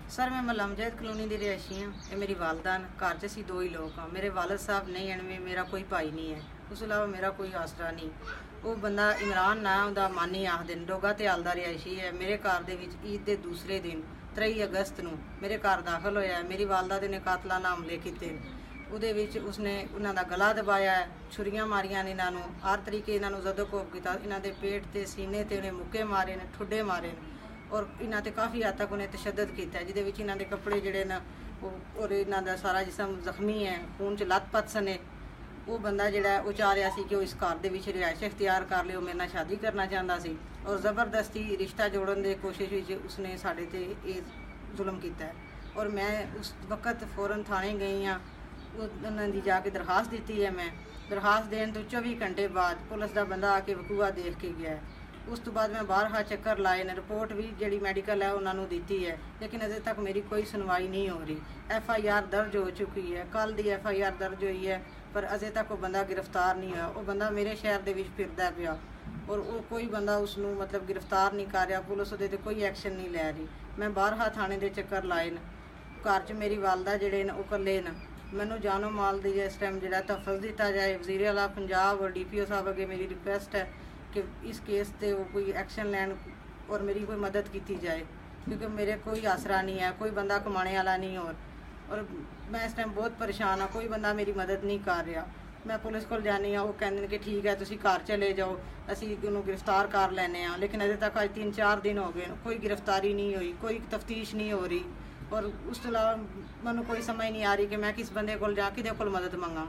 Sir मैं मलमजैद colony की रिहायशी हाँ। ये मेरी वालदा न। घर च असीं दो ही लोग हाँ। मेरे वालद साहब नहीं हैं, मेरा कोई भाई नहीं है, उस अलावा मेरा कोई आसरा नहीं। वो बंदा इमरान ना उनका मानी आखदे न, डोगा त्याल दा रिहायशी है। मेरे घर दे विच ईद के दूसरे दिन 23 अगस्त नूं मेरे घर दाखिल होया। मेरी वालदा दे ने कातलाना हमले कीते। ਉਹਦੇ ਵਿੱਚ ਉਸਨੇ ਉਹਨਾਂ ਦਾ ਗਲਾ ਦਬਾਇਆ, ਛੁਰੀਆਂ ਮਾਰੀਆਂ ਨੇ ਇਹਨਾਂ ਨੂੰ, ਹਰ ਤਰੀਕੇ ਇਹਨਾਂ ਨੂੰ ਜ਼ਦੋਕੋਬ ਕੀਤਾ। ਇਹਨਾਂ ਦੇ ਪੇਟ ਤੇ ਸੀਨੇ ਤੇ ਉਹਨੇ ਮੁੱਕੇ ਮਾਰੇ ਨੇ, ਠੁੱਡੇ ਮਾਰੇ ਨੇ ਔਰ ਇਹਨਾਂ ਤੇ ਕਾਫੀ ਹੱਦ ਤੱਕ ਉਹਨੇ ਤਸ਼ੱਦਦ ਕੀਤਾ, ਜਿਹਦੇ ਵਿੱਚ ਇਹਨਾਂ ਦੇ ਕੱਪੜੇ ਜਿਹੜੇ ਨਾ ਉਹ ਔਰ ਇਹਨਾਂ ਦਾ ਸਾਰਾ ਜਿਸਮ ਜ਼ਖਮੀ ਹੈ, ਖੂਨ 'ਚ ਲੱਤ-ਪੱਤ ਸਨੇ। ਉਹ ਬੰਦਾ ਜਿਹੜਾ ਉਹ ਚਾਹ ਰਿਹਾ ਸੀ ਕਿ ਉਹ ਇਸ ਘਰ ਦੇ ਵਿੱਚ ਰਿਹਾਇਸ਼ ਇਖਤਿਆਰ ਕਰ ਲਿਓ, ਮੇਰੇ ਨਾਲ ਸ਼ਾਦੀ ਕਰਨਾ ਚਾਹੁੰਦਾ ਸੀ ਔਰ ਜ਼ਬਰਦਸਤੀ ਰਿਸ਼ਤਾ ਜੋੜਨ ਦੀ ਕੋਸ਼ਿਸ਼ ਵਿੱਚ ਉਸਨੇ ਸਾਡੇ ਤੇ ਇਹ ਜ਼ੁਲਮ ਕੀਤਾ। ਔਰ ਮੈਂ ਉਸ ਵਕਤ ਫੌਰਨ ਥਾਣੇ ਗਈ ਹਾਂ, ਉਹਨਾਂ ਦੀ ਜਾ ਕੇ ਦਰਖਾਸਤ ਦਿੱਤੀ ਹੈ। ਮੈਂ ਦਰਖਾਸਤ ਦੇਣ ਤੋਂ 24 ਘੰਟੇ ਬਾਅਦ ਪੁਲਿਸ ਦਾ ਬੰਦਾ ਆ ਕੇ ਵਕੂਆ ਦੇਖ ਕੇ ਗਿਆ। ਉਸ ਤੋਂ ਬਾਅਦ ਮੈਂ ਬਾਹਰ ਚੱਕਰ ਲਾਏ ਨੇ, ਰਿਪੋਰਟ ਵੀ ਜਿਹੜੀ ਮੈਡੀਕਲ ਹੈ ਉਹਨਾਂ ਨੂੰ ਦਿੱਤੀ ਹੈ, ਲੇਕਿਨ ਅਜੇ ਤੱਕ ਮੇਰੀ ਕੋਈ ਸੁਣਵਾਈ ਨਹੀਂ ਹੋ ਰਹੀ। FIR ਦਰਜ ਹੋ ਚੁੱਕੀ ਹੈ, ਕੱਲ੍ਹ ਦੀ FIR ਦਰਜ ਹੋਈ ਹੈ, ਪਰ ਅਜੇ ਤੱਕ ਉਹ ਬੰਦਾ ਗ੍ਰਿਫਤਾਰ ਨਹੀਂ ਹੋਇਆ। ਉਹ ਬੰਦਾ ਮੇਰੇ ਸ਼ਹਿਰ ਦੇ ਵਿੱਚ ਫਿਰਦਾ ਪਿਆ ਔਰ ਉਹ ਕੋਈ ਬੰਦਾ ਉਸ ਨੂੰ ਮਤਲਬ ਗ੍ਰਿਫਤਾਰ ਨਹੀਂ ਕਰ ਰਿਹਾ, ਪੁਲਿਸ ਉਹਦੇ 'ਤੇ ਕੋਈ ਐਕਸ਼ਨ ਨਹੀਂ ਲੈ ਰਹੀ। ਮੈਂ ਬਾਹਰ ਥਾਣੇ ਦੇ ਚੱਕਰ ਲਾਏ ਨੇ। ਘਰ 'ਚ ਮੇਰੀ ਵਾਲਦਾ ਜਿਹੜੇ ਨੇ ਉਹ ਇਕੱਲੇ ਨੇ। ਮੈਨੂੰ ਜਾਨੋ ਮਾਲ ਦੀ ਇਸ ਟਾਈਮ ਜਿਹੜਾ ਤਹਫੁਜ਼ ਦਿੱਤਾ ਜਾਏ। ਵਜ਼ੀਰ ਆਲਾ ਪੰਜਾਬ और DPO साहब अगे मेरी रिक्वेस्ट है कि इस केस से वो कोई एक्शन लैन और मेरी कोई मदद की जाए, क्योंकि मेरे कोई आसरा नहीं है, कोई बंदा कमाने वाला नहीं। और मैं इस टाइम बहुत परेशान हाँ, कोई बंदा मेरी मदद नहीं कर रहा। मैं पुलिस को जानी हाँ, वो कहते कि ठीक है तुसीं घर चले जाओ, असीं उन्होंने गिरफ्तार कर लैने हाँ, लेकिन अजे तक अज 3-4 दिन हो गए, कोई गिरफ्तारी नहीं हुई, कोई तफ्तीश नहीं हो रही। और उस तो अलावा मैं कोई समझ नहीं आ रही कि मैं किस बंदे को जा किदे कोल मदद मंगा।